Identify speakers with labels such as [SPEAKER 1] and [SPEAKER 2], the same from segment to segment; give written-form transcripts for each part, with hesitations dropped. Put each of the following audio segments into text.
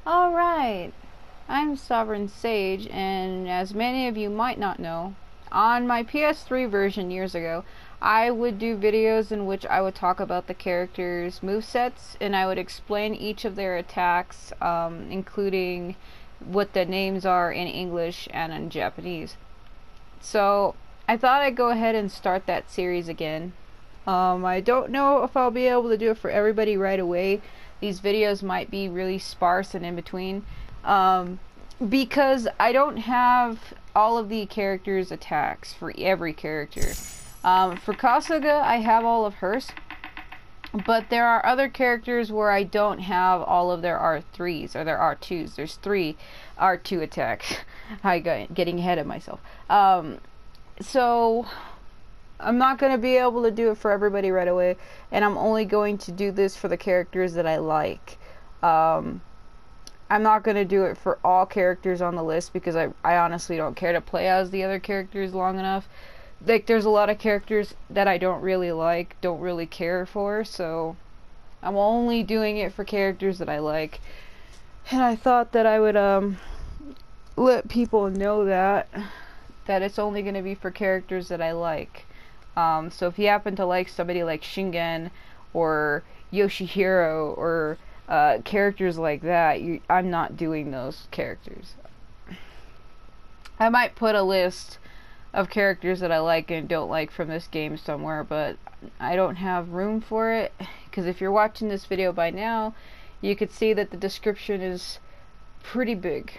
[SPEAKER 1] Alright, I'm Sovereign Sage, and as many of you might not know, on my PS3 version years ago, I would do videos in which I would talk about the characters' movesets, and I would explain each of their attacks, including what the names are in English and in Japanese. So, I thought I'd go ahead and start that series again. I don't know if I'll be able to do it for everybody right away. These videos might be really sparse and in between, because I don't have all of the characters' attacks for every character. For Kasuga, I have all of hers, but there are other characters where I don't have all of their R3s or their R2s. There's 3 R2 attacks. Getting ahead of myself. So I'm not going to be able to do it for everybody right away, and I'm only going to do this for the characters that I like. I'm not going to do it for all characters on the list because I honestly don't care to play as the other characters long enough. Like, there's a lot of characters that I don't really like, don't really care for, so I'm only doing it for characters that I like. And I thought that I would let people know that it's only going to be for characters that I like. So if you happen to like somebody like Shingen or Yoshihiro or characters like that, I'm not doing those characters. I might put a list of characters that I like and don't like from this game somewhere, but I don't have room for it, because if you're watching this video by now, you could see that the description is pretty big.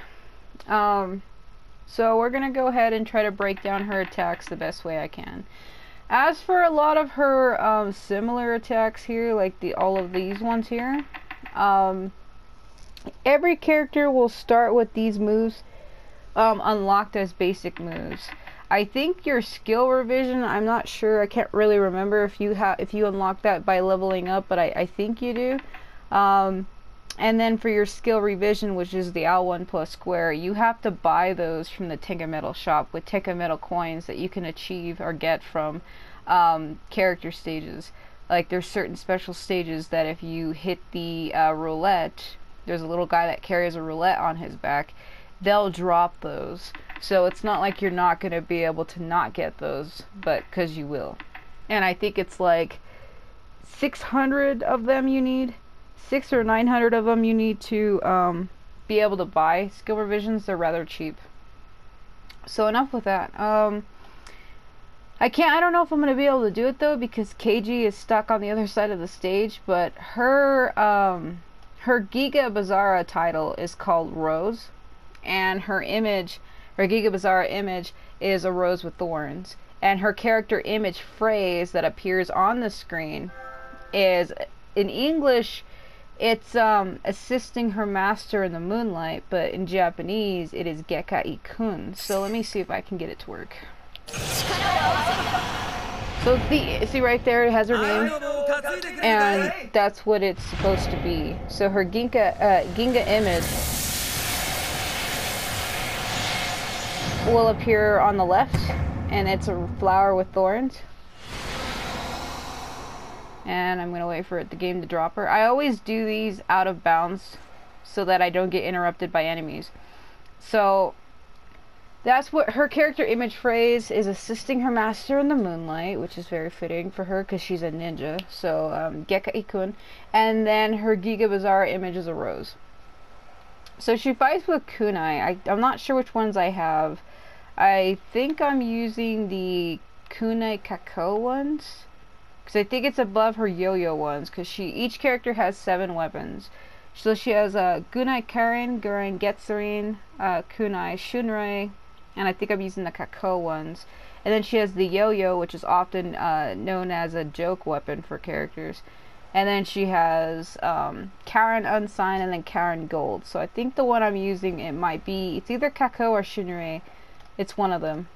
[SPEAKER 1] So we're gonna go ahead and try to break down her attacks the best way I can. As for a lot of her similar attacks here, like all of these ones here, every character will start with these moves unlocked as basic moves. I think your skill revision, I'm not sure, I can't really remember if you unlock that by leveling up, but I think you do. And then for your skill revision, which is the L1 plus square, you have to buy those from the Tenga Metal shop with Tenga Metal coins that you can achieve or get from character stages. Like, there's certain special stages that if you hit the roulette, there's a little guy that carries a roulette on his back, they'll drop those. So it's not like you're not going to be able to not get those, but because you will. And I think it's like 600 of them you need. 600 or 900 of them you need to be able to buy skill revisions. They're rather cheap. So enough with that. I don't know if I'm going to be able to do it though, because Keiji is stuck on the other side of the stage, but her Giga Basara title is called Rose, and her image, her Giga Basara image, is a rose with thorns, and her character image phrase that appears on the screen is, in English, it's assisting her master in the moonlight, but in Japanese it is Gekka Ikun. So let me see if I can get it to work. So see right there, it has her name, and that's what it's supposed to be. So her Ginga image will appear on the left, and it's a flower with thorns. And I'm going to wait for the game to drop her. I always do these out of bounds so that I don't get interrupted by enemies. So that's what her character image phrase is, assisting her master in the moonlight, which is very fitting for her because she's a ninja. So Gekka Ikun. And then her Giga Basara image is a rose. So she fights with Kunai. I'm not sure which ones I have. I think I'm using the Kunai Kako ones, because I think it's above her yo-yo ones, because each character has 7 weapons. So she has Kunai Karin, Guren Getsurin, Kunai Shunrei, and I think I'm using the Kako ones. And then she has the yo-yo, which is often known as a joke weapon for characters. And then she has Karin Unsigned and then Karin Gold. So I think the one I'm using, it's either Kako or Shunrei. It's one of them.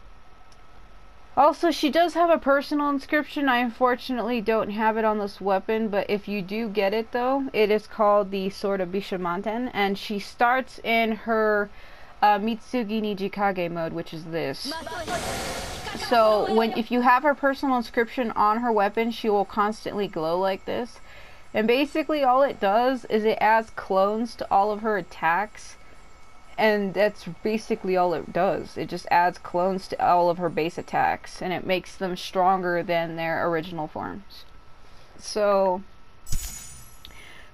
[SPEAKER 1] Also, she does have a personal inscription. I unfortunately don't have it on this weapon, but if you do get it though, it is called the Sword of Bishamanten, and she starts in her Mitsugi Nijikage mode, which is this. So if you have her personal inscription on her weapon, she will constantly glow like this. And basically all it does is it adds clones to all of her attacks. And that's basically all it does. It just adds clones to all of her base attacks. And it makes them stronger than their original forms. So,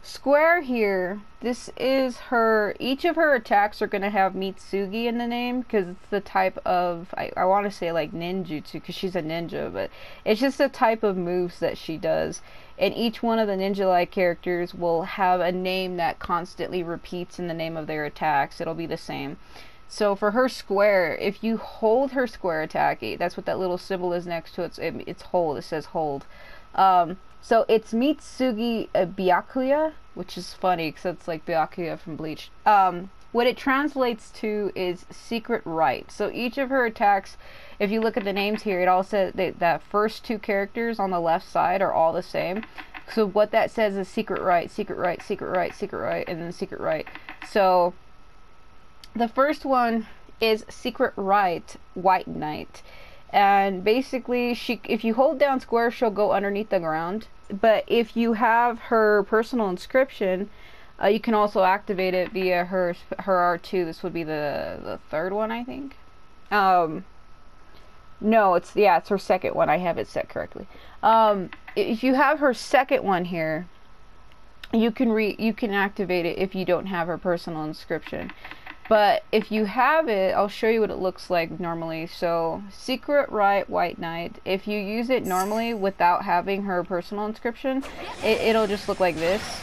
[SPEAKER 1] Square here, this is her, each of her attacks are going to have Mitsugi in the name, because it's the type of, I want to say like ninjutsu, because she's a ninja, but it's just the type of moves that she does. And each one of the ninja-like characters will have a name that constantly repeats in the name of their attacks. It'll be the same. So for her square, if you hold her square attack, that's what that little symbol is next to it. It's hold. It says hold. So it's Mitsugi Byakuya, which is funny because it's like Byakuya from Bleach. What it translates to is secret right. So each of her attacks, if you look at the names here, it all says that first two characters on the left side are all the same. So what that says is secret right, secret right, secret right, secret right, and then secret right. So the first one is secret right, white knight. And basically, if you hold down square, she'll go underneath the ground. But if you have her personal inscription, you can also activate it via her R2. This would be the third one, I think. No, it's her second one. I have it set correctly. If you have her second one here, you can activate it if you don't have her personal inscription. But if you have it, I'll show you what it looks like normally. So, Secret Right White Knight, if you use it normally without having her personal inscription, it'll just look like this.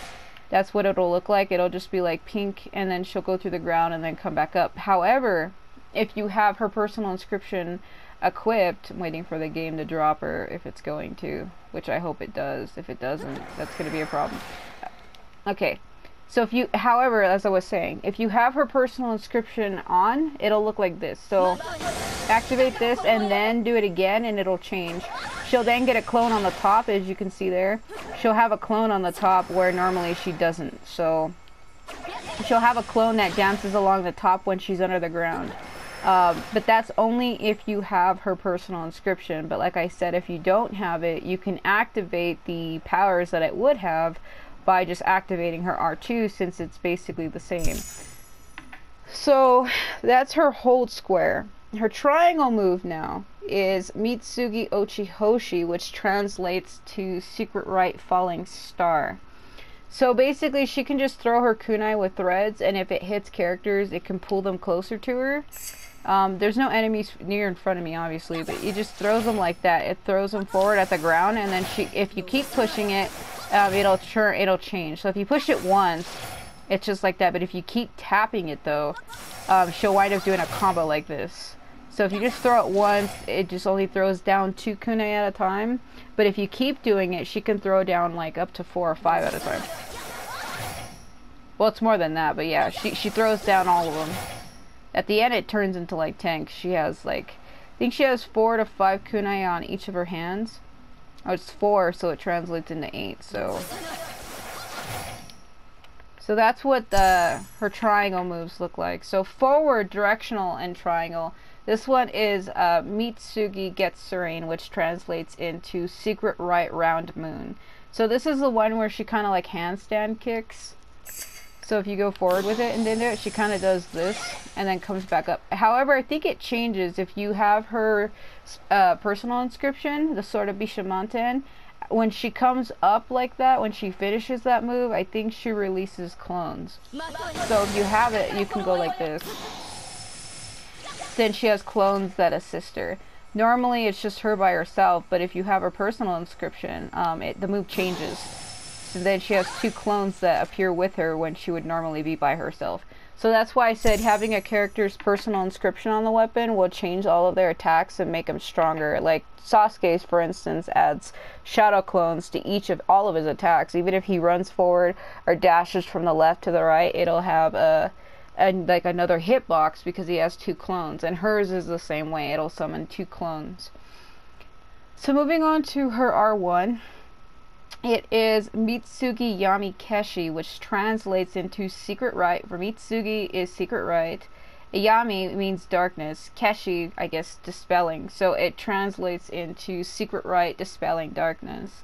[SPEAKER 1] That's what it'll look like. It'll just be like pink, and then she'll go through the ground and then come back up. However, if you have her personal inscription equipped, I'm waiting for the game to drop her if it's going to, which I hope it does. If it doesn't, that's going to be a problem. Okay. So however, as I was saying, if you have her personal inscription on, it'll look like this. So activate this and then do it again and it'll change. She'll then get a clone on the top, as you can see there. She'll have a clone on the top where normally she doesn't. So she'll have a clone that dances along the top when she's under the ground. But that's only if you have her personal inscription. But like I said, if you don't have it, you can activate the powers that it would have by just activating her R2, since it's basically the same. So that's her hold square. Her triangle move now is Mitsugi Ochihoshi, which translates to secret right falling star. So basically she can just throw her kunai with threads, and if it hits characters, it can pull them closer to her. There's no enemies near in front of me, obviously, but it just throws them like that. It throws them forward at the ground, and then if you keep pushing it, it'll change. So if you push it once, it's just like that. But if you keep tapping it though, she'll wind up doing a combo like this. So if you just throw it once, it just only throws down 2 kunai at a time. But if you keep doing it, she can throw down like up to 4 or 5 at a time. Well, it's more than that, but yeah, she throws down all of them. At the end, it turns into like 10. She has like, I think she has 4 to 5 kunai on each of her hands. Oh, it's 4, so it translates into 8. So that's what her triangle moves look like. So forward, directional, and triangle. This one is Mitsugi Getsurin, which translates into secret right round moon. So this is the one where she kind of like handstand kicks. So if you go forward with it and then do it, she kind of does this and then comes back up. However, I think it changes if you have her personal inscription, the Sword of Bishamanten. When she comes up like that, when she finishes that move, I think she releases clones. So if you have it, you can go like this. Then she has clones that assist her. Normally it's just her by herself, but if you have her personal inscription, the move changes. So then she has 2 clones that appear with her when she would normally be by herself. So that's why I said having a character's personal inscription on the weapon will change all of their attacks and make them stronger. Like Sasuke's, for instance, adds shadow clones to all of his attacks. Even if he runs forward or dashes from the left to the right, it'll have like another hitbox because he has 2 clones. And hers is the same way. It'll summon 2 clones. So moving on to her R1. It is Mitsugi Yami Keshi, which translates into secret right. For Mitsugi is secret right. Yami means darkness. Keshi, I guess, dispelling. So it translates into secret right, dispelling darkness.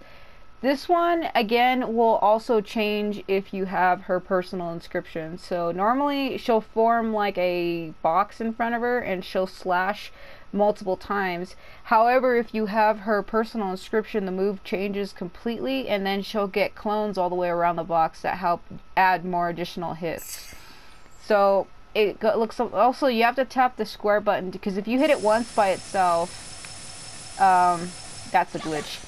[SPEAKER 1] This one, again, will also change if you have her personal inscription. So normally she'll form like a box in front of her and she'll slash multiple times. However, if you have her personal inscription, the move changes completely, and then she'll get clones all the way around the box that help add more additional hits. So it looks, also you have to tap the square button, because if you hit it once by itself, that's a glitch.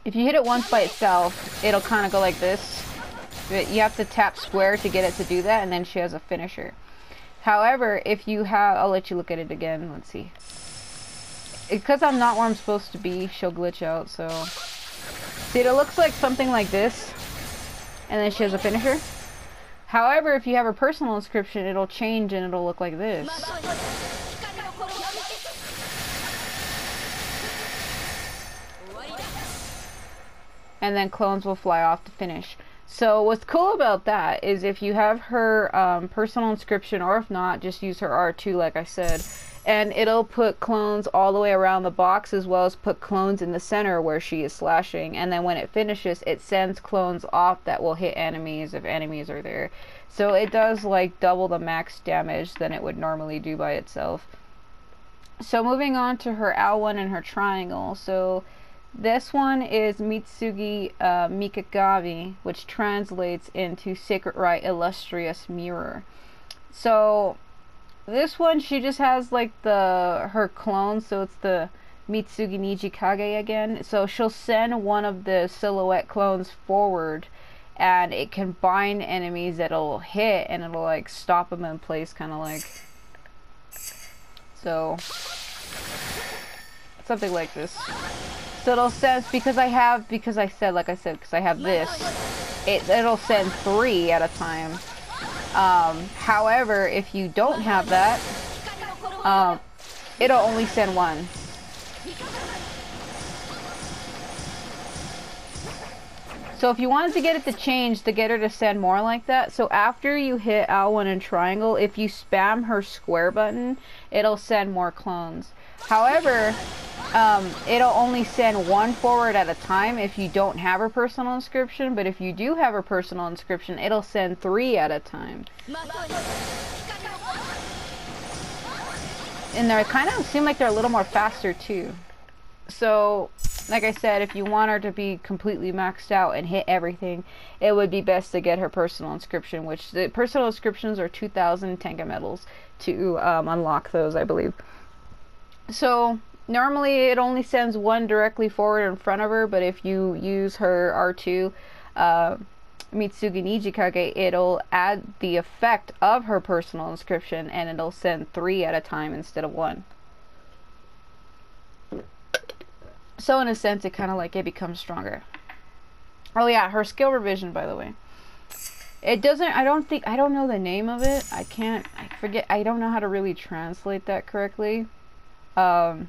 [SPEAKER 1] If you hit it once by itself, it'll kind of go like this. You have to tap square to get it to do that, and then she has a finisher. However, if you have, I'll let you look at it again. Let's see. Because I'm not where I'm supposed to be, she'll glitch out. So, see, it looks like something like this, and then she has a finisher. However, if you have her personal inscription, it'll change and it'll look like this. And then clones will fly off to finish. So what's cool about that is if you have her personal inscription, or if not, just use her R2 like I said, and it'll put clones all the way around the box, as well as put clones in the center where she is slashing, and then when it finishes, it sends clones off that will hit enemies if enemies are there. So it does like double the max damage than it would normally do by itself. So moving on to her L1 and her triangle. So this one is Mitsugi Mikagavi, which translates into Sacred Rite Illustrious Mirror. So this one, she just has like her clone, so it's the Mitsugi Nijikage again. So she'll send one of the silhouette clones forward, and it can bind enemies that'll hit, and it'll like stop them in place, kind of like so. Something like this. So it'll send, because I have this, it'll send 3 at a time. However, if you don't have that, it'll only send 1. So if you wanted to get it to change, to get her to send more like that, so after you hit L1 and triangle, if you spam her square button, it'll send more clones. However, it'll only send 1 forward at a time if you don't have her personal inscription, but if you do have her personal inscription, it'll send 3 at a time. And they kind of seem like they're a little more faster too. So, like I said, if you want her to be completely maxed out and hit everything, it would be best to get her personal inscription, which the personal inscriptions are 2,000 Tenka medals to unlock those, I believe. So normally it only sends 1 directly forward in front of her, but if you use her R2 Mitsugi Nijikage, it'll add the effect of her personal inscription, and it'll send 3 at a time instead of 1. So in a sense, it kind of like it becomes stronger. Oh yeah, her skill revision, by the way. It doesn't, I don't know the name of it. I forget, I don't know how to really translate that correctly. I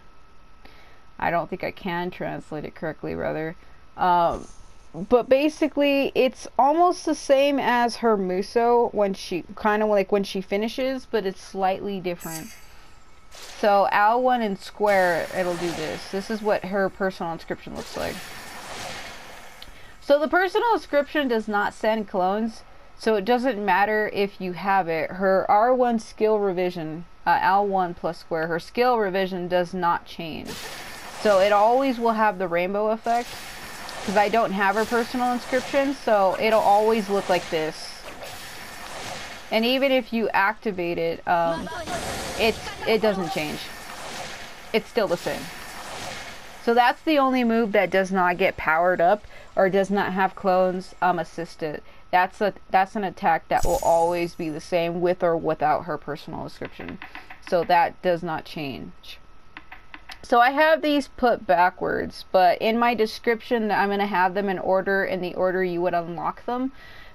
[SPEAKER 1] don't think I can translate it correctly, rather. But basically, it's almost the same as her Muso when she, kind of like when she finishes, but it's slightly different. So L1 and square, it'll do this. This is what her personal inscription looks like. So the personal inscription does not send clones, so it doesn't matter if you have it. Her R1 skill revision, L1 plus square, her skill revision does not change. So it always will have the rainbow effect, because I don't have her personal inscription, so it'll always look like this. And even if you activate it, it doesn't change. It's still the same. So that's the only move that does not get powered up or does not have clones assisted. That's an attack that will always be the same with or without her personal inscription. So that does not change. So I have these put backwards, but in my description I'm going to have them in the order you would unlock them.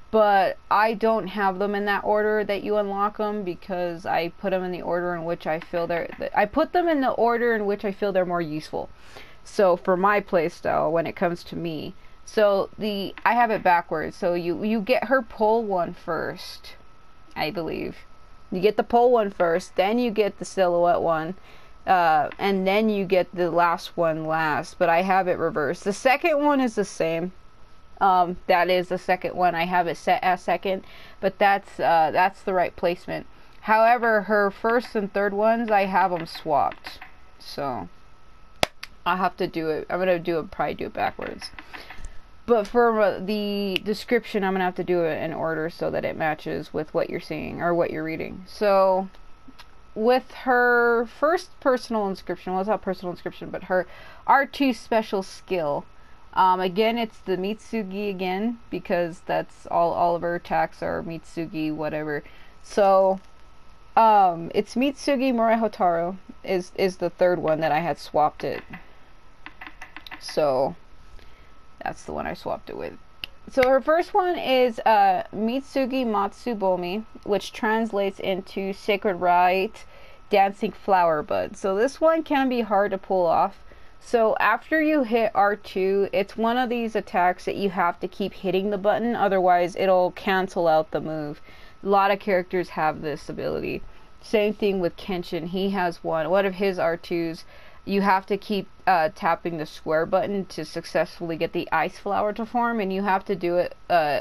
[SPEAKER 1] But I don't have them in that order that you unlock them, because I put them in the order in which I feel they're more useful. So for my playstyle, when it comes to me, so I have it backwards. So you get her pull one first, I believe. You get the pull one first, then you get the silhouette one, and then you get the last one last, but I have it reversed. The second one is the same. That is the second one. I have it set as second, but that's the right placement. However, her first and third ones, I have them swapped. So I'll have to do it. I'm gonna probably do it backwards. But for the description, I'm gonna have to do it in order so that it matches with what you're seeing or what you're reading. So with her first personal inscription, well, it's not personal inscription, but her R2 special skill. Again, it's the Mitsugi again, because that's all of her attacks are Mitsugi, whatever. So, it's Mitsugi Morihotaro is the third one that I had swapped it. So, that's the one I swapped it with. So her first one is Mitsugi Matsubomi, which translates into Sacred Rite, Dancing Flower Bud. So this one can be hard to pull off. So after you hit R2, it's one of these attacks that you have to keep hitting the button, otherwise it'll cancel out the move. A lot of characters have this ability. Same thing with Kenshin. He has one of his R2s. You have to keep tapping the square button to successfully get the ice flower to form, and you have to do it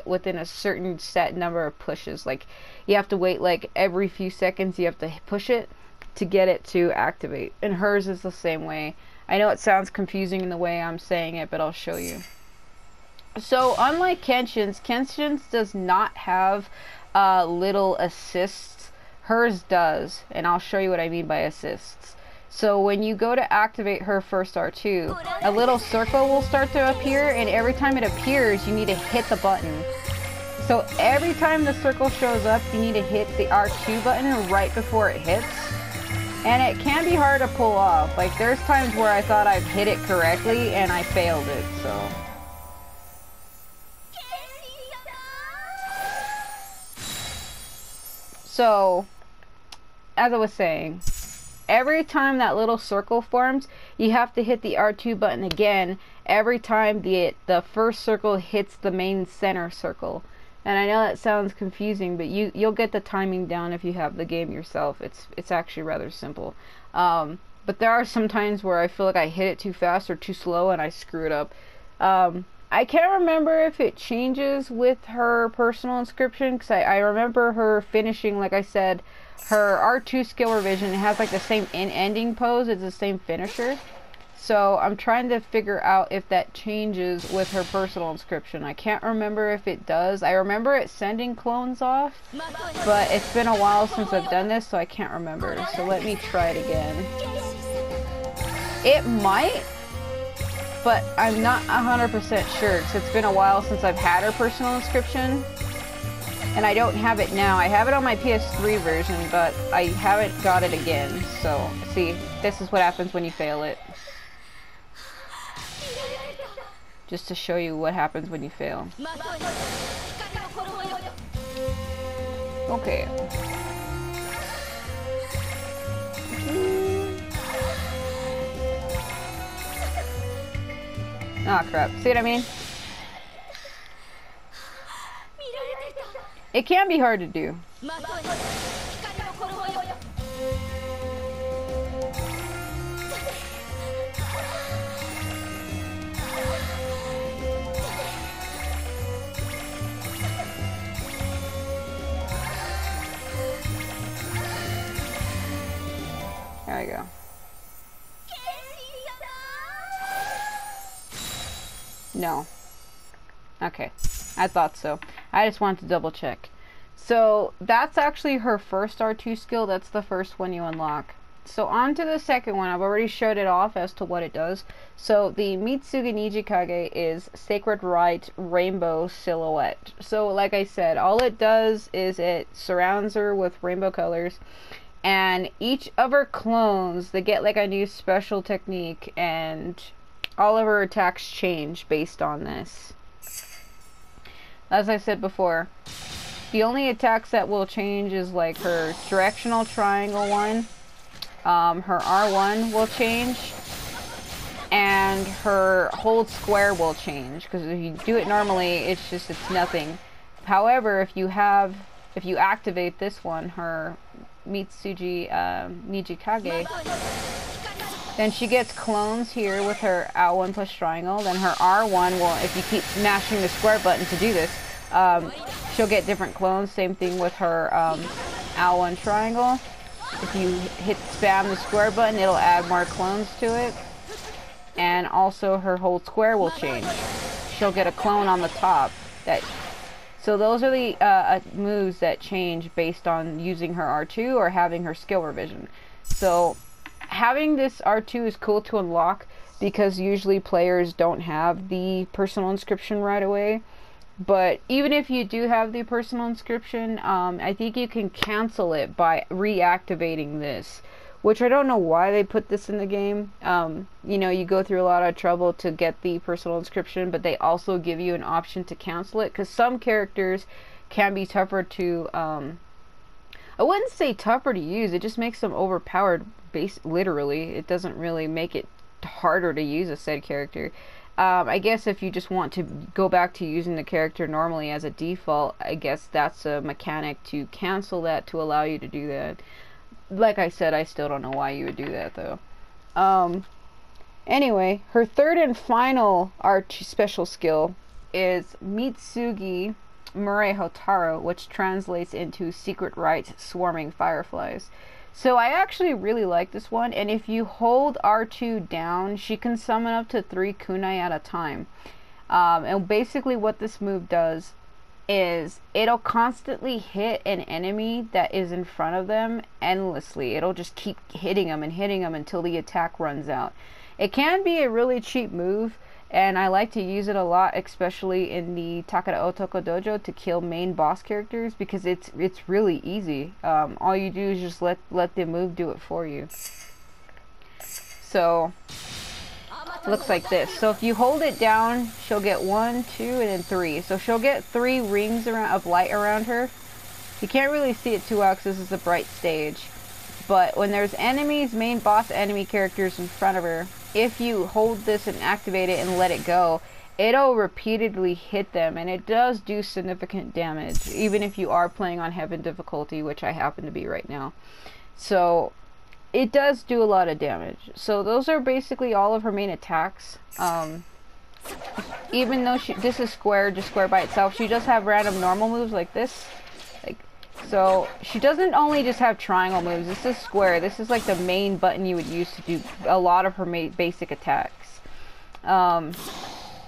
[SPEAKER 1] within a certain set number of pushes. Like, you have to wait like every few seconds, you have to push it to get it to activate. And hers is the same way. I know it sounds confusing in the way I'm saying it, but I'll show you. So unlike Kenshin's does not have little assists. Hers does, and I'll show you what I mean by assists. So when you go to activate her first R2, a little circle will start to appear, and every time it appears, you need to hit the button. So every time the circle shows up, you need to hit the R2 button right before it hits. And it can be hard to pull off. Like, there's times where I thought I've hit it correctly and I failed it, so. So, as I was saying, every time that little circle forms, you have to hit the R2 button again every time the first circle hits the main center circle. And I know that sounds confusing, but you'll get the timing down if you have the game yourself. It's actually rather simple. But there are some times where I feel like I hit it too fast or too slow and I screw it up. I can't remember if it changes with her personal inscription, because I remember her finishing, like I said, her R2 skill revision. It has like the same ending pose, it's the same finisher. So I'm trying to figure out if that changes with her personal inscription. I can't remember if it does. I remember it sending clones off, but it's been a while since I've done this, so I can't remember. So let me try it again. It might, but I'm not 100% sure, because it's been a while since I've had her personal inscription. And I don't have it now. I have it on my PS3 version, but I haven't got it again. So, see, this is what happens when you fail it. Just to show you what happens when you fail. Okay. Ah, crap. See what I mean? It can be hard to do. There we go. No. Okay. I thought so. I just wanted to double check. So that's actually her first R2 skill. That's the first one you unlock. So on to the second one. I've already showed it off as to what it does. So the Mitsugi Nijikage is Sacred Rite Rainbow Silhouette. So like I said, all it does is it surrounds her with rainbow colors. And each of her clones, they get like a new special technique, and all of her attacks change based on this. As I said before, the only attacks that will change is like her directional triangle one, her R1 will change, and her hold square will change, because if you do it normally, it's nothing. However, if you activate this one, her Mitsugi Nijikage, Then she gets clones here with her L1 plus triangle. Then her R1 will, if you keep mashing the square button to do this, she'll get different clones. Same thing with her L1 triangle. If you hit spam the square button, it'll add more clones to it. And also her whole square will change. She'll get a clone on the top. So those are the moves that change based on using her R2 or having her skill revision. So having this R2 is cool to unlock because usually players don't have the personal inscription right away. But even if you do have the personal inscription, I think you can cancel it by reactivating this. Which I don't know why they put this in the game. You know, you go through a lot of trouble to get the personal inscription, but they also give you an option to cancel it. Because some characters can be tougher to... I wouldn't say tougher to use, it just makes them overpowered, literally. It doesn't really make it harder to use a said character. I guess if you just want to go back to using the character normally as a default, I guess that's a mechanic to cancel that to allow you to do that. Like I said, I still don't know why you would do that though. Anyway, her third and final special skill is Mitsugi Murei Hotaro, which translates into Secret Rite Swarming Fireflies. So I actually really like this one, and if you hold R2 down, she can summon up to 3 kunai at a time. And basically what this move does is it'll constantly hit an enemy that is in front of them endlessly. It'll just keep hitting them and hitting them until the attack runs out. It can be a really cheap move, and I like to use it a lot, especially in the Takara Otoko Dojo to kill main boss characters because it's really easy. All you do is just let the move do it for you. So it looks like this. So if you hold it down, she'll get 1, 2, and then 3. So she'll get 3 rings of light around her. You can't really see it too well because this is a bright stage. But when there's enemies, main boss enemy characters in front of her, if you hold this and activate it and let it go, it'll repeatedly hit them, and it does do significant damage, even if you are playing on heaven difficulty, which I happen to be right now. So it does do a lot of damage. So those are basically all of her main attacks. Even though this is square, just square by itself, she does have random normal moves like this. So she doesn't only just have triangle moves. This is square. This is like the main button you would use to do a lot of her basic attacks. I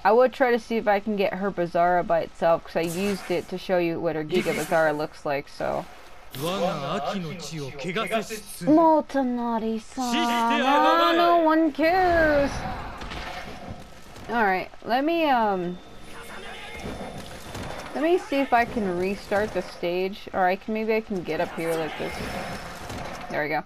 [SPEAKER 1] would try to see if I can get her Basara by itself because I used it to show you what her Giga Basara looks like. So. Motonari-san, no one cares. All right, let me see if I can restart the stage, or maybe I can get up here like this. There we go.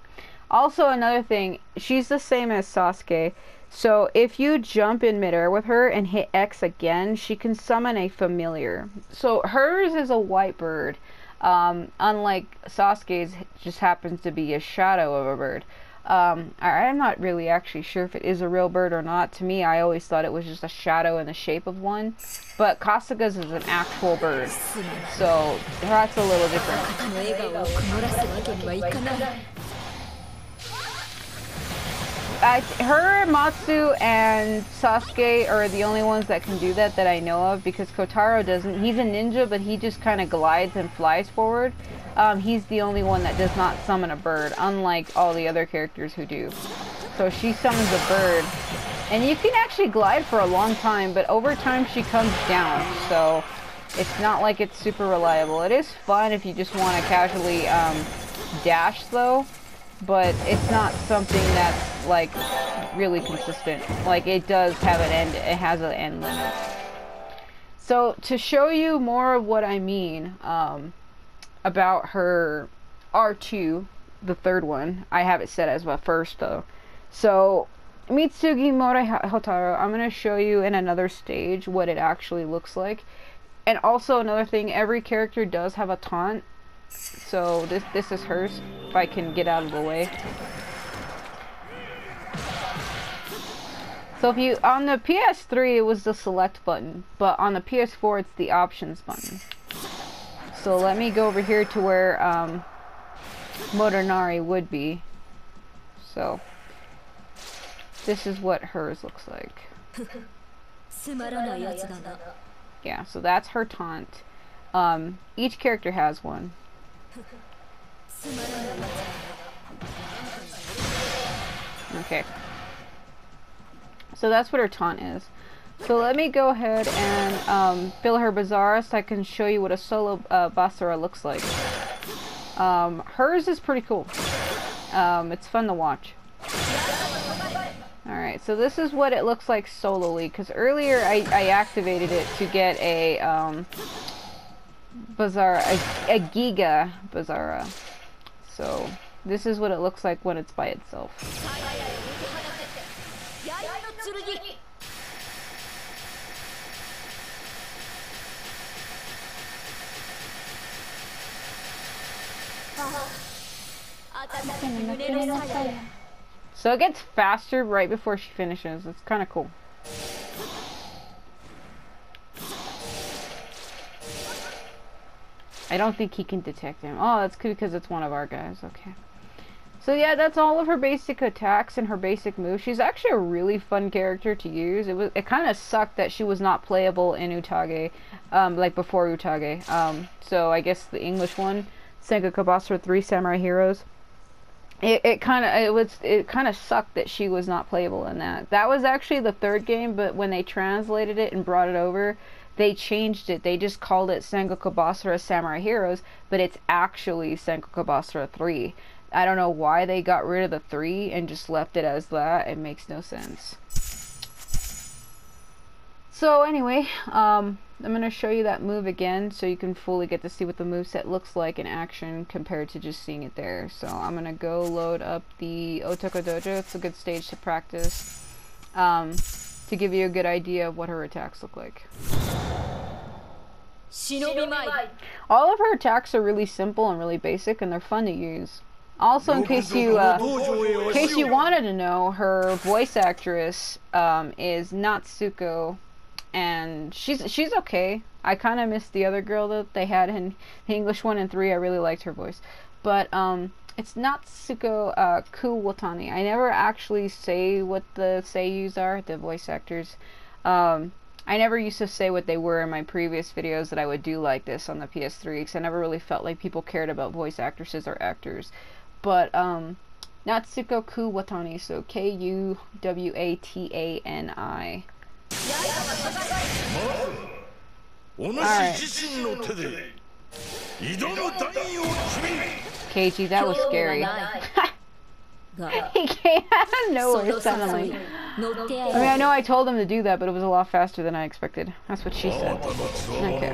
[SPEAKER 1] Also, another thing, she's the same as Sasuke, so if you jump in midair with her and hit X again, she can summon a familiar. So hers is a white bird, unlike Sasuke's just happens to be a shadow of a bird. I'm not really actually sure if it is a real bird or not. To me, I always thought it was just a shadow in the shape of one. But Kasuga's is an actual bird. So that's a little different. Her, Matsu, and Sasuke are the only ones that can do that I know of, because Kotaro doesn't. He's a ninja, but he just kind of glides and flies forward. He's the only one that does not summon a bird, unlike all the other characters who do. So she summons a bird, and you can actually glide for a long time, but over time she comes down, so it's not like it's super reliable. It is fun if you just want to casually dash, though. But it's not something that's like really consistent. Like, it does have an end, it has an end limit. So to show you more of what I mean about her R2, the third one, I have it set as my first though. So Mitsugi Murei Hotaro, I'm going to show you in another stage what it actually looks like. And also another thing, every character does have a taunt. So this is hers, if I can get out of the way. So if you, on the PS3 it was the select button, but on the PS4 it's the options button. So let me go over here to where Motonari would be. So this is what hers looks like. Yeah, so that's her taunt. Each character has one. Okay. So that's what her taunt is. So let me go ahead and fill her Basara so I can show you what a solo Basara looks like. Hers is pretty cool. It's fun to watch. Alright, so this is what it looks like solely, because earlier I activated it to get a Basara, a Giga Basara. So this is what it looks like when it's by itself. So it gets faster right before she finishes. It's kind of cool. I don't think he can detect him. Oh, that's good because it's one of our guys. Okay. So yeah, that's all of her basic attacks and her basic moves. She's actually a really fun character to use. It kind of sucked that she was not playable in Utage, like before Utage. So I guess the English one, Sengoku BASARA 3 Samurai Heroes. It kind of sucked that she was not playable in that. That was actually the third game, but when they translated it and brought it over, they changed it. They just called it Sengoku BASARA Samurai Heroes, but it's actually Sengoku BASARA 3. I don't know why they got rid of the 3 and just left it as that. It makes no sense. So anyway, I'm going to show you that move again so you can fully get to see what the moveset looks like in action compared to just seeing it there. So I'm going to go load up the Otoko Dojo. It's a good stage to practice to give you a good idea of what her attacks look like. All of her attacks are really simple and really basic, and they're fun to use. Also, in case you wanted to know, her voice actress is Natsuko, and she's okay. I kind of missed the other girl that they had in the English 1 and 3. I really liked her voice, but it's Natsuko Kuwatani. I never actually say what the Seiyus are, the voice actors. I never used to say what they were in my previous videos that I would do like this on the PS3, because I never really felt like people cared about voice actresses or actors. But Natsuko Kuwatani, so Kuwatani. Alright. KG, that was scary. He came out of nowhere suddenly. I mean, I know I told him to do that, but it was a lot faster than I expected. That's what she said. Okay.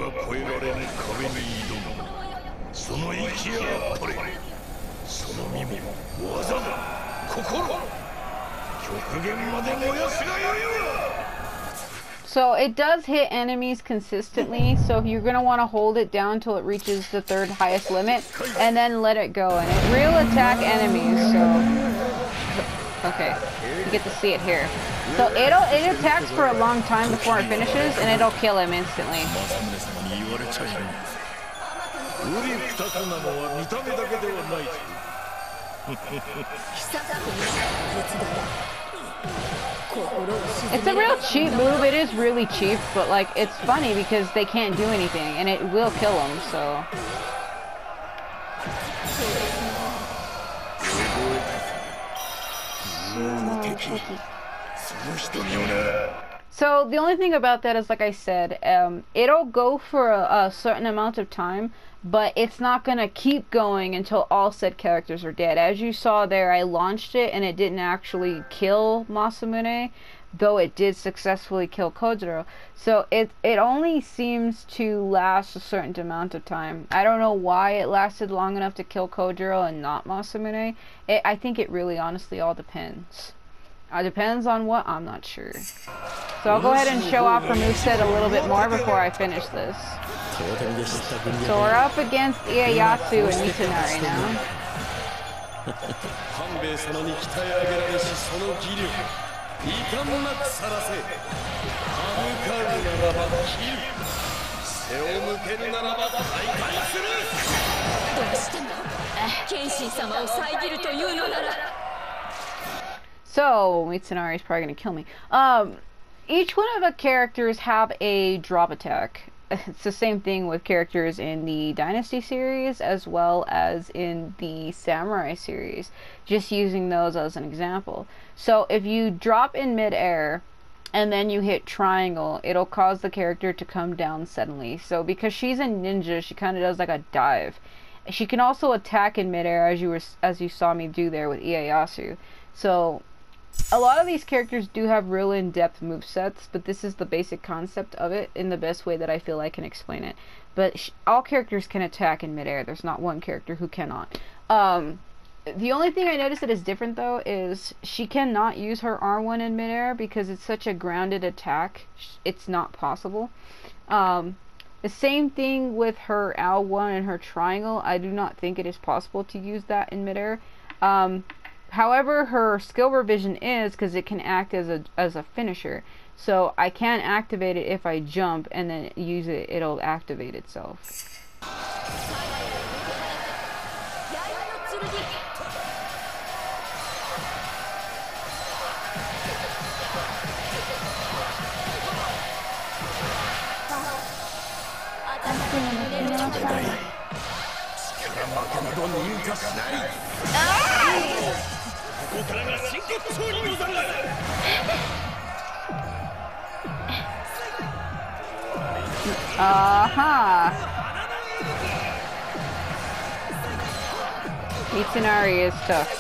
[SPEAKER 1] So it does hit enemies consistently, so you're going to want to hold it down until it reaches the third highest limit, and then let it go. And it will attack enemies, so... Okay, you get to see it here. So it attacks for a long time before it finishes, and it'll kill him instantly. It's a real cheap move. It is really cheap, but like it's funny because they can't do anything, and it will kill them. So. So the only thing about that is, like I said, it'll go for a certain amount of time, but it's not gonna keep going until all said characters are dead. As you saw there, I launched it and it didn't actually kill Masamune, though it did successfully kill Kojiro. So it only seems to last a certain amount of time. I don't know why it lasted long enough to kill Kojiro and not Masamune. I think it really honestly all depends. Depends on what? I'm not sure. So I'll go ahead and show off her moveset a little bit more before I finish this. So we're up against Ieyasu and Mitsunari now. So, Mitsunari is probably going to kill me. Each one of the characters have a drop attack. It's the same thing with characters in the Dynasty series as well as in the Samurai series. Just using those as an example. So, if you drop in midair and then you hit triangle, it'll cause the character to come down suddenly. So, because she's a ninja, she kind of does like a dive. She can also attack in midair, as you saw me do there with Ieyasu. So, a lot of these characters do have real in-depth movesets, but this is the basic concept of it in the best way that I feel I can explain it. But all characters can attack in midair. There's not one character who cannot. The only thing I noticed that is different, though, is she cannot use her R1 in midair because it's such a grounded attack. It's not possible. The same thing with her L1 and her triangle. I do not think it is possible to use that in midair. However, her skill revision is, because it can act as a finisher. So I can activate it if I jump and then use it, it'll activate itself. Mitsunari is tough.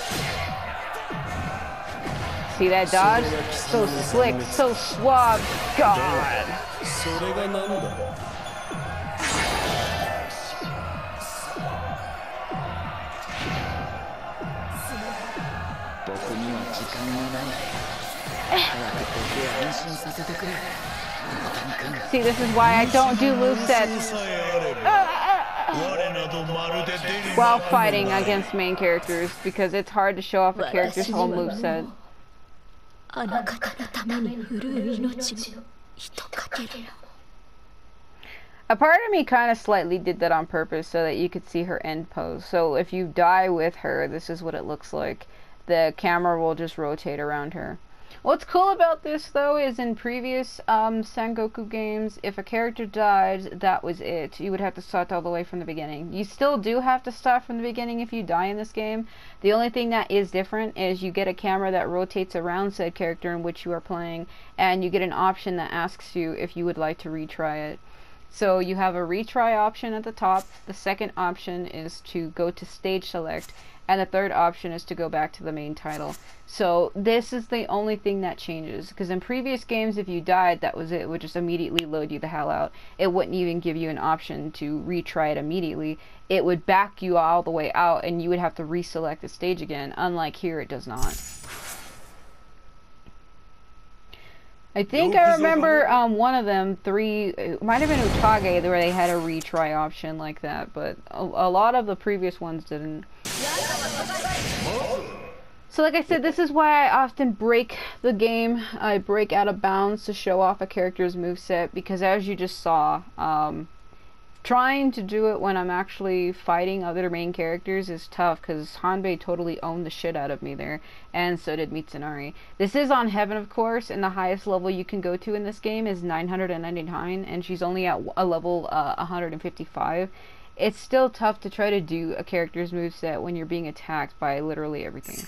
[SPEAKER 1] See that dodge? So slick, so suave. God. See, this is why I don't do movesets while fighting against main characters, because it's hard to show off a character's whole moveset. A part of me kind of slightly did that on purpose so that you could see her end pose. So if you die with her, this is what it looks like. The camera will just rotate around her. What's cool about this, though, is in previous Sengoku games, if a character died, that was it. You would have to start all the way from the beginning. You still do have to start from the beginning if you die in this game. The only thing that is different is you get a camera that rotates around said character in which you are playing, and you get an option that asks you if you would like to retry it. So you have a retry option at the top. The second option is to go to stage select, and the third option is to go back to the main title. So this is the only thing that changes, because in previous games, if you died, that was it. It would just immediately load you the hell out. It wouldn't even give you an option to retry it immediately. It would back you all the way out, and you would have to reselect the stage again. Unlike here, it does not. I think I remember one of them, it might have been Utage, where they had a retry option like that, but a lot of the previous ones didn't. So like I said, this is why I often break the game. I break out of bounds to show off a character's moveset, because as you just saw, trying to do it when I'm actually fighting other main characters is tough, because Hanbei totally owned the shit out of me there, and so did Mitsunari. This is on Heaven, of course, and the highest level you can go to in this game is 999, and she's only at a level 155. It's still tough to try to do a character's moveset when you're being attacked by literally everything.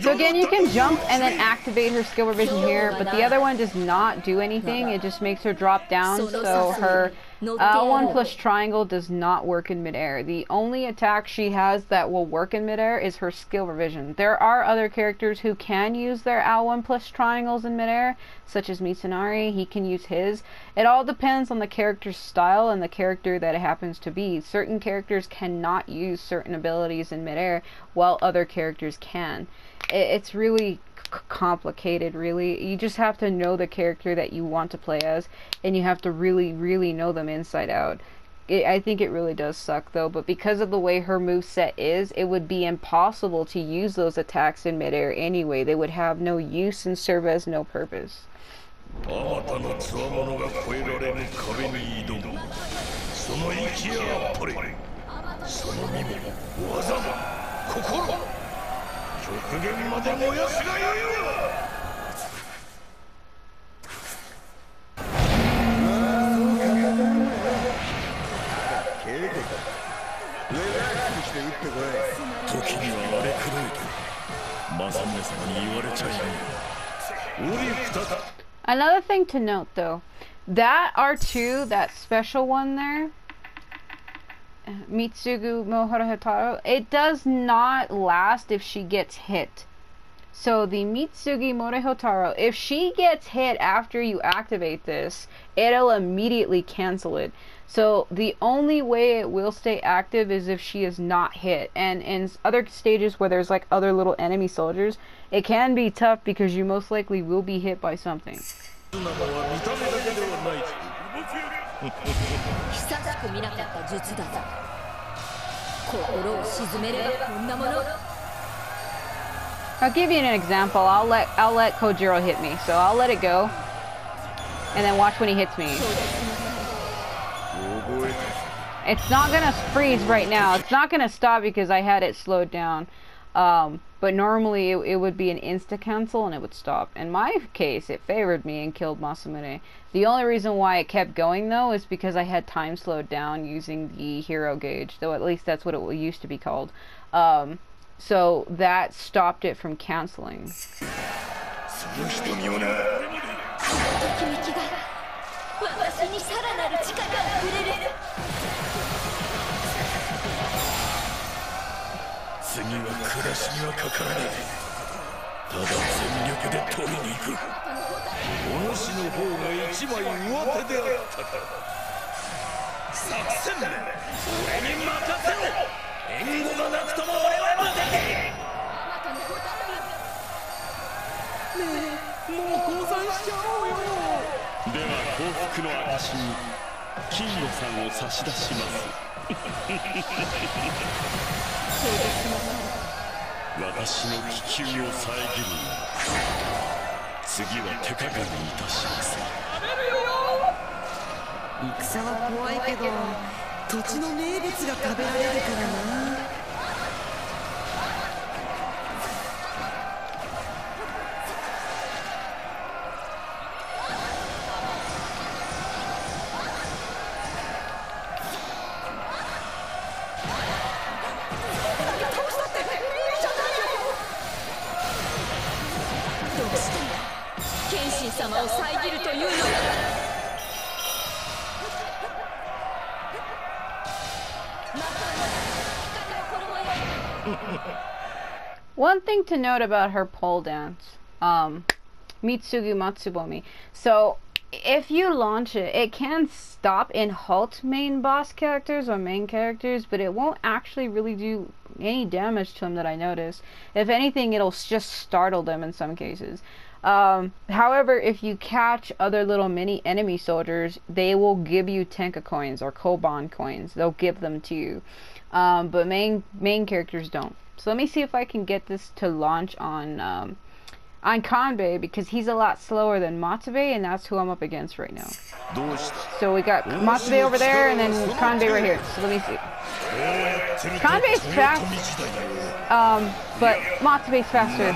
[SPEAKER 1] So again, you can jump and then activate her skill revision here, but the other one does not do anything. It just makes her drop down, so her L1 plus triangle does not work in midair. The only attack she has that will work in midair is her skill revision. There are other characters who can use their L1 plus triangles in midair, such as Mitsunari. He can use his. It all depends on the character's style and the character that it happens to be. Certain characters cannot use certain abilities in midair, while other characters can. It's really complicated, really. You just have to know the character that you want to play as, and you have to really, really know them inside out. I think it really does suck, though, but because of the way her moveset is, it would be impossible to use those attacks in midair anyway. They would have no use and serve as no purpose. Another thing to note though, that R2, that special one there, Mitsugi Mohoritaro, it does not last if she gets hit. So the Mitsugi Mohoritaro, if she gets hit after you activate this, it'll immediately cancel it. So the only way it will stay active is if she is not hit. And in other stages where there's like other little enemy soldiers, it can be tough because you most likely will be hit by something. I'll give you an example. I'll let Kojiro hit me, so I'll let it go, and then watch when he hits me. It's not gonna freeze right now. It's not gonna stop because I had it slowed down. But normally it would be an insta cancel and it would stop. In my case, it favored me and killed Masamune. The only reason why it kept going though is because I had time slowed down using the hero gauge, though at least that's what it used to be called. So that stopped it from canceling. One thing to note about her pole dance, Mitsugi Matsubomi. So if you launch it, it can stop and halt main boss characters or main characters, but it won't actually really do any damage to them that I noticed. If anything, it'll just startle them in some cases. However, if you catch other little mini enemy soldiers, they will give you Tenka coins or Koban coins. They'll give them to you. But main characters don't. So let me see if I can get this to launch on Kanbei, because he's a lot slower than Matsubei, and that's who I'm up against right now. So we got Matsubei over there, and then Kanbei right here. So let me see. Kanbei's fast, but Matsubei's faster.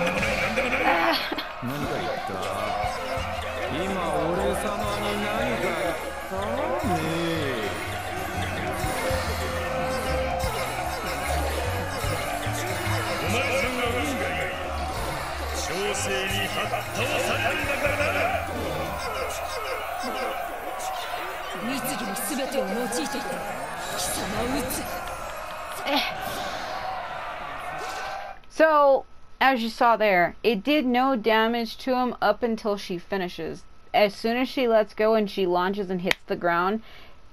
[SPEAKER 1] So, as you saw there, it did no damage to him up until she finishes. As soon as she lets go and she launches and hits the ground,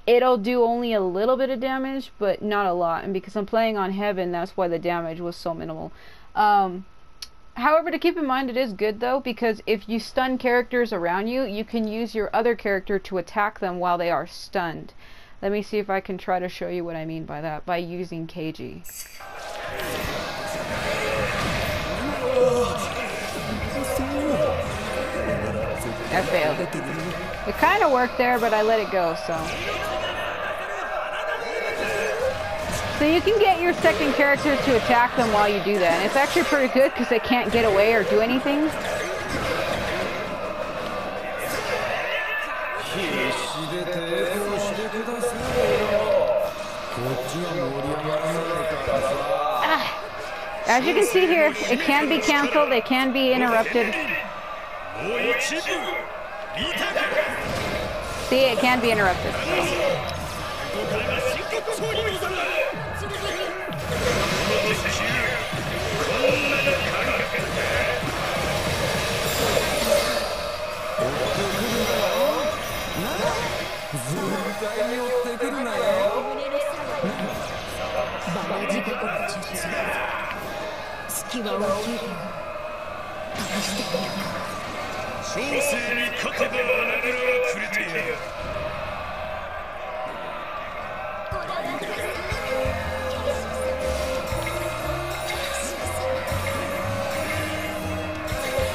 [SPEAKER 1] it'll do only a little bit of damage, but not a lot. And because I'm playing on Heaven, that's why the damage was so minimal. However, to keep in mind, it is good though, because if you stun characters around you, you can use your other character to attack them while they are stunned. Let me see if I can try to show you what I mean by that, by using Keiji. That failed. It kind of worked there, but I let it go, so. So you can get your second character to attack them while you do that. And it's actually pretty good because they can't get away or do anything. As you can see here, it can be cancelled, it can be interrupted. See, it can be interrupted.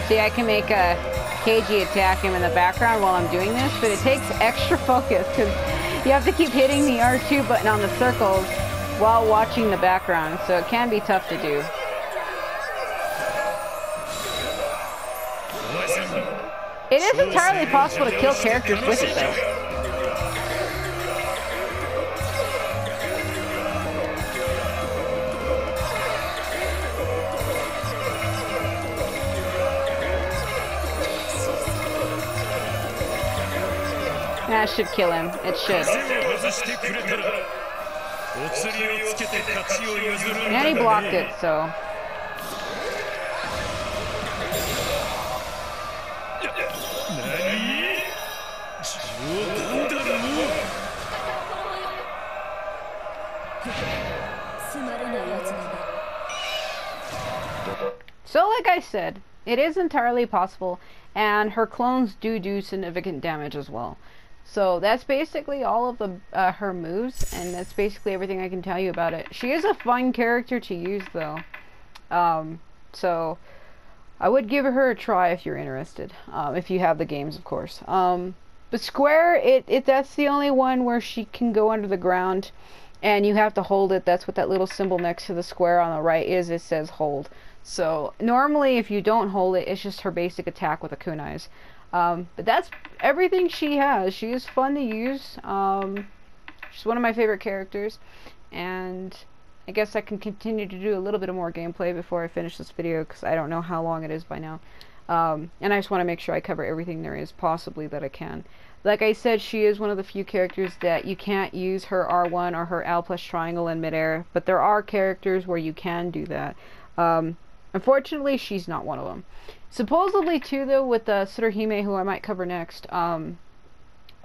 [SPEAKER 1] See, I can make a KG attack him in the background while I'm doing this, but it takes extra focus because you have to keep hitting the R2 button on the circles while watching the background, so it can be tough to do. It is entirely possible to kill characters with it, though. That should kill him. It should. And he blocked it, so... So like I said, it is entirely possible, and her clones do significant damage as well. So that's basically all of the her moves, and that's basically everything I can tell you about it. She is a fun character to use, though. So I would give her a try if you're interested, if you have the games, of course. But Square, that's the only one where she can go under the ground, and you have to hold it. That's what that little symbol next to the square on the right is. It says hold. So normally, if you don't hold it, it's just her basic attack with the kunais. But that's everything she has. She is fun to use. She's one of my favorite characters, and I guess I can continue to do a little bit of more gameplay before I finish this video, because I don't know how long it is by now. And I just want to make sure I cover everything there is possibly that I can. Like I said, she is one of the few characters that you can't use her R1 or her L plus triangle in midair, but there are characters where you can do that. Unfortunately, she's not one of them. Supposedly, too, though, with Tsuruhime, who I might cover next,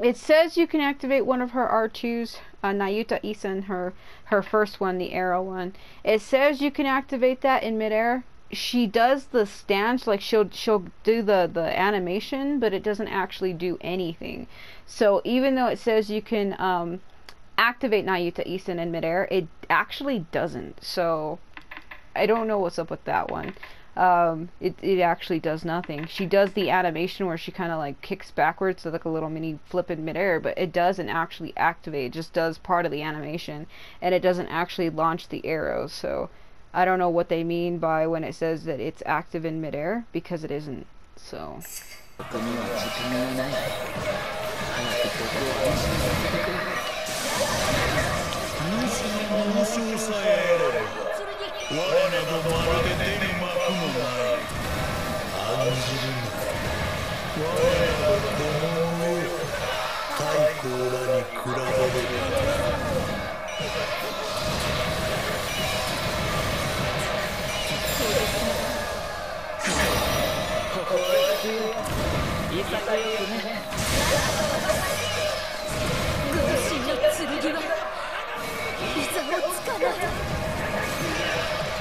[SPEAKER 1] it says you can activate one of her R2s, Nayuta Isen, her first one, the arrow one. It says you can activate that in midair. She does the stance, like she'll do the animation, but it doesn't actually do anything. So even though it says you can activate Nayuta Isen in midair, it actually doesn't. So I don't know what's up with that one. It actually does nothing. She does the animation where she kind of like kicks backwards, so like a little mini flip in midair, but it doesn't actually activate. It just does part of the animation, and it doesn't actually launch the arrows. So I don't know what they mean by when it says that it's active in midair, because it isn't. So.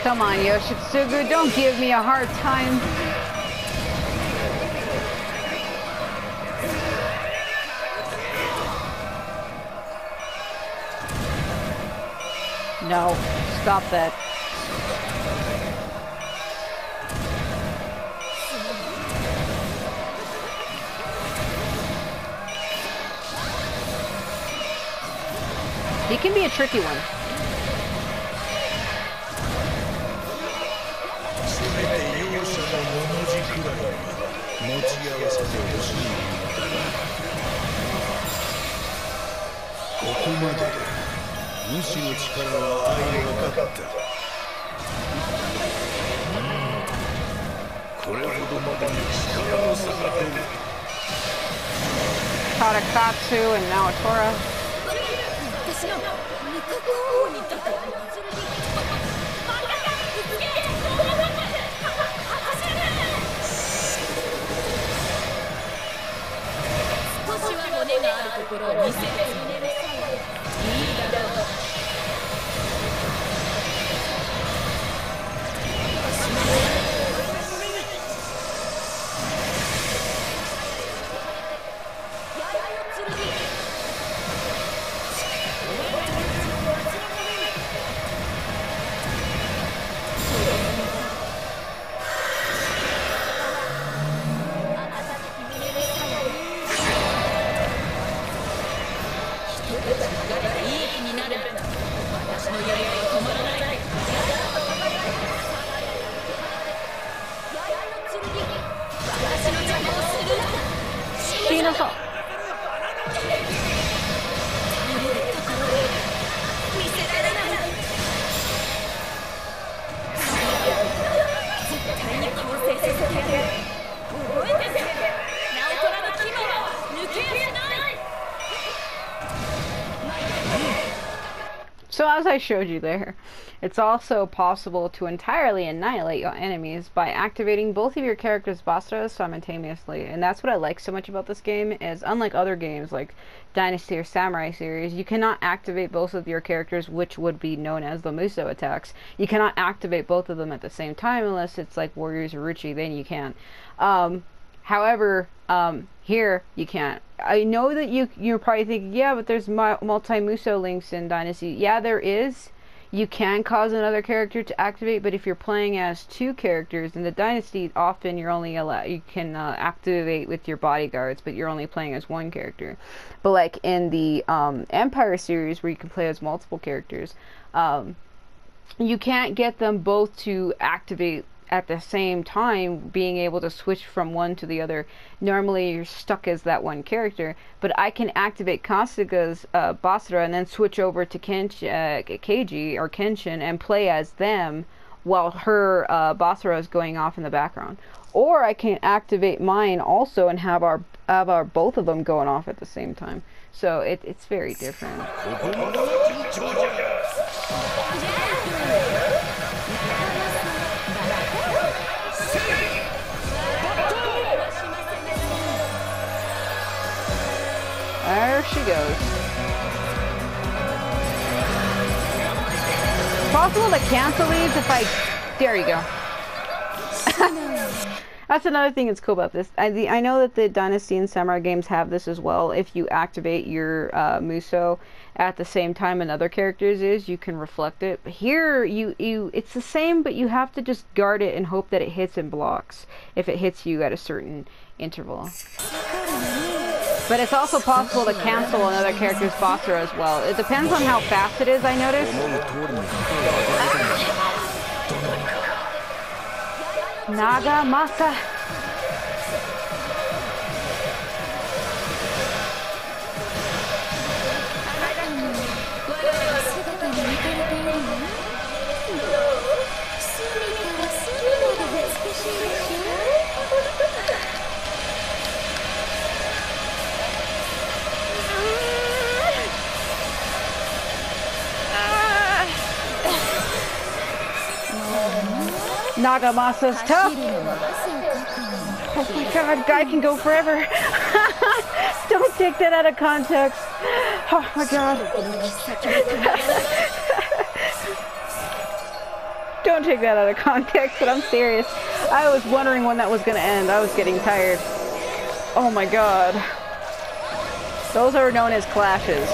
[SPEAKER 1] Come on, Yoshitsugu, don't give me a hard time. No, stop that. He can be a tricky one. Tadakatsu and now Tora. So as I showed you there, it's also possible to entirely annihilate your enemies by activating both of your characters' Basaras simultaneously. And that's what I like so much about this game, is unlike other games like Dynasty or Samurai series, you cannot activate both of your characters, which would be known as the Muso attacks. You cannot activate both of them at the same time unless it's like Warriors Uruchi, then you can. However, here you can't. I know that you're probably thinking, yeah, but there's multi-Muso links in Dynasty. Yeah, there is. You can cause another character to activate, but if you're playing as two characters in the Dynasty, often you're only you can activate with your bodyguards, but you're only playing as one character. But like in the Empire series, where you can play as multiple characters, you can't get them both to activate at the same time, being able to switch from one to the other. Normally you're stuck as that one character, but I can activate Kasuga's Basara and then switch over to Keiji or Kenshin and play as them while her Basara is going off in the background. Or I can activate mine also and have our both of them going off at the same time. So it's very different. There she goes. It's possible to cancel these if I... There you go. That's another thing that's cool about this. I know that the Dynasty and Samurai games have this as well. If you activate your Muso at the same time another character's is, you can reflect it. But here, it's the same, but you have to just guard it and hope that it hits and blocks if it hits you at a certain interval. But it's also possible to cancel another character's Basara as well. It depends on how fast it is, I noticed. Nagamasa. Nagamasa's tough. Oh my god, guy can go forever. Don't take that out of context. Oh my god. Don't take that out of context, but I'm serious. I was wondering when that was going to end. I was getting tired. Oh my god. Those are known as clashes.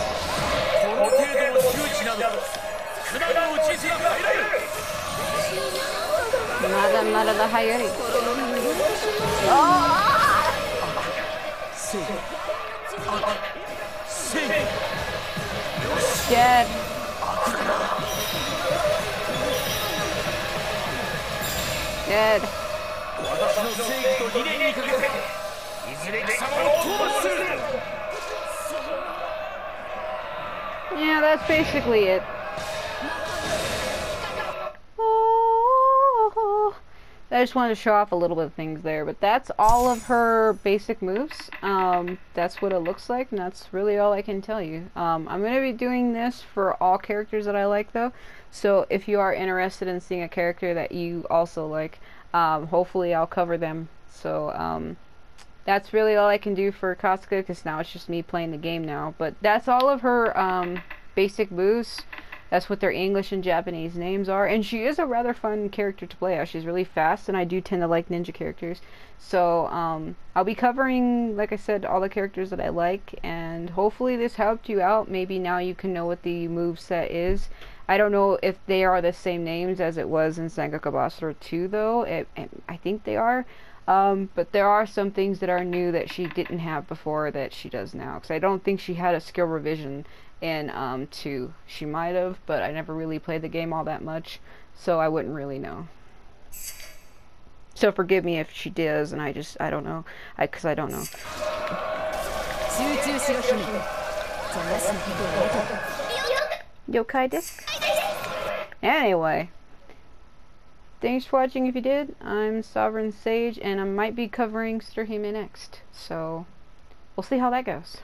[SPEAKER 1] Nada the Hayuri. Oh! Dead. Dead. Yeah, that's basically it. I just wanted to show off a little bit of things there, but that's all of her basic moves. That's what it looks like, and that's really all I can tell you. I'm going to be doing this for all characters that I like, though, so if you are interested in seeing a character that you also like, hopefully I'll cover them. So that's really all I can do for Kasuga, because now it's just me playing the game now. But that's all of her basic moves. That's what their English and Japanese names are. And she is a rather fun character to play as. She's really fast, and I do tend to like ninja characters. So I'll be covering, like I said, all the characters that I like, and hopefully this helped you out. Maybe now you can know what the moveset is. I don't know if they are the same names as it was in Sengoku BASARA 2, though. I think they are. But there are some things that are new that she didn't have before that she does now. Because I don't think she had a skill revision in 2. She might have, but I never really played the game all that much, so I wouldn't really know. So forgive me if she does, and I don't know. Because I don't know. Yokai desu? Anyway. Thanks for watching if you did. I'm Sovereign Sage, and I might be covering Tsuruhime next. So, we'll see how that goes.